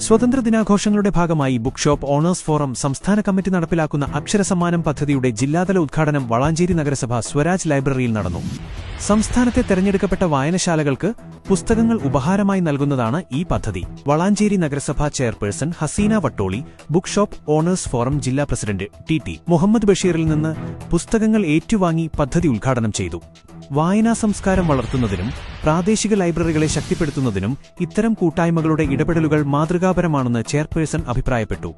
സ്വതന്ത്ര ദിനാഘോഷങ്ങളുടെ ഭാഗമായി book shop owners forum സംസ്ഥാന കമ്മിറ്റി നടപ്പിലാക്കുന്ന അക്ഷരസമ്മാനം പദ്ധതിയുടെ ജില്ലാതല ഉദ്ഘാടനം വളാഞ്ചേരി നഗരസഭ സ്വരാജ് ലൈബ്രറിയിൽ നടന്നു. സംസ്ഥാനത്തെ തെരഞ്ഞെടുക്കപ്പെട്ട വായനശാലകൾക്ക് പുസ്തകങ്ങൾ ഉപഹാരമായി നൽകുന്നതാണ് ഈ പദ്ധതി. വളാഞ്ചേരി നഗരസഭാ chairperson Haseena Vattoli, book shop owners forum ജില്ലാ പ്രസിഡന്റ് ടി മുഹമ്മദ് ബഷീറിൽ നിന്ന് പുസ്തകങ്ങൾ ഏറ്റുവാങ്ങി പദ്ധതി ഉദ്ഘാടനം ചെയ്തു. വായനാ സംസ്കാരം വളർത്തുന്നതിനും പ്രാദേശിക ലൈബ്രറികളെ ശക്തിപ്പെടുത്തുന്നതിനും ഇത്തരം കൂട്ടായ്മകളുടെ ഇടപെടലുകൾ മാതൃകാപരമാണെന്ന് ചെയർപേഴ്സൺ അഭിപ്രായപ്പെട്ടു.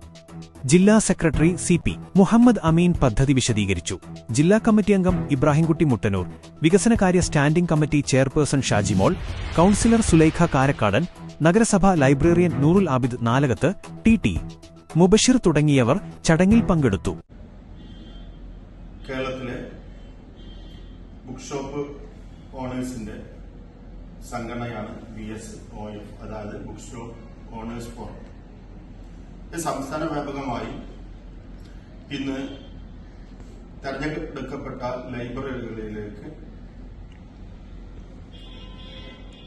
ജില്ലാ സെക്രട്ടറി CP മുഹമ്മദ് അമീൻ പദ്ധതി വിശദീകരിച്ചു. ജില്ലാ കമ്മിറ്റി അംഗം ഇബ്രാഹിംകുട്ടി മുട്ടന്നൂർ, വികസനകാര്യ standing committee chairperson Shajimol, councillor Sulaikha Karakkadan, നഗരസഭാ ലൈബ്രറിയൻ നൂറുൽ ആബിദ് നാലകത്ത്, ടി മുബഷിർ തുടങ്ങിയവർ ചടങ്ങിൽ പങ്കെടുത്തു. കേരളത്തിലെ ബുക്ക് ഷോപ്പ് ഓണേഴ്സിന്റെ സംഘടനയാണ് BSOF, അതായത് ബുക്ക് ഷോപ്പ് ഓണേഴ്സ് ഫോറം. സംസ്ഥാന വ്യാപകമായി ഇന്ന് തെരഞ്ഞെടുക്കപ്പെട്ട ലൈബ്രറികളിലേക്ക്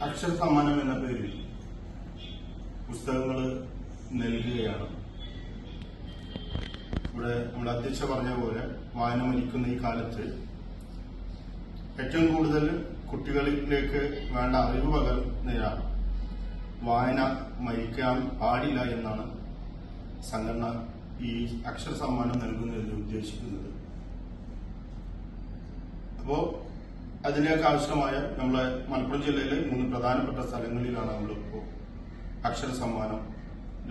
അക്ഷര സമ്മാനം എന്ന പേരിൽ പുസ്തകങ്ങൾ നൽകുകയാണ്. ഇവിടെ നമ്മുടെ അധ്യക്ഷ പറഞ്ഞ പോലെ വായന മരിക്കുന്ന ഈ കാലത്ത് ഏറ്റവും കൂടുതൽ കുട്ടികളിലേക്ക് വേണ്ട അറിവ് പകർന്ന വായന മരിക്കാൻ പാടില്ല എന്നാണ് സംഘടന ഈ അക്ഷര സമ്മാനം നൽകുന്നതിൽ ഉദ്ദേശിക്കുന്നത്. അപ്പോ അതിലേക്ക് ആവശ്യമായ നമ്മളെ മലപ്പുറം ജില്ലയിലെ 3 പ്രധാനപ്പെട്ട സ്ഥലങ്ങളിലാണ് നമ്മളിപ്പോ അക്ഷര സമ്മാനം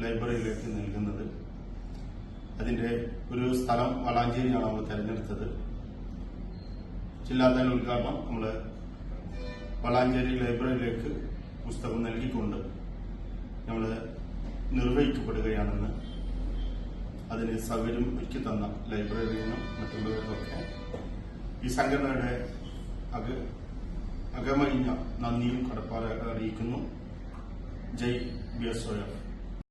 ലൈബ്രറിയിലേക്ക് നൽകുന്നത്. അതിന്റെ ഒരു സ്ഥലം വളാഞ്ചേരിയാണ് നമ്മൾ തെരഞ്ഞെടുത്തത്. ജില്ലാതല ഉദ്ഘാടനം നമ്മള് വളാഞ്ചേരി ലൈബ്രറിയിലേക്ക് പുസ്തകം നൽകിക്കൊണ്ട് നമ്മൾ നിർവഹിക്കപ്പെടുകയാണെന്ന് അതിന് സൗകര്യം ഒരുക്കി തന്ന ലൈബ്രറിയിലും മറ്റുള്ളവർക്കൊക്കെ ഈ സംഘടനയുടെ അകമഴിഞ്ഞ നന്ദിയും കടപ്പാട് അറിയിക്കുന്നു. ജയ് BSOF.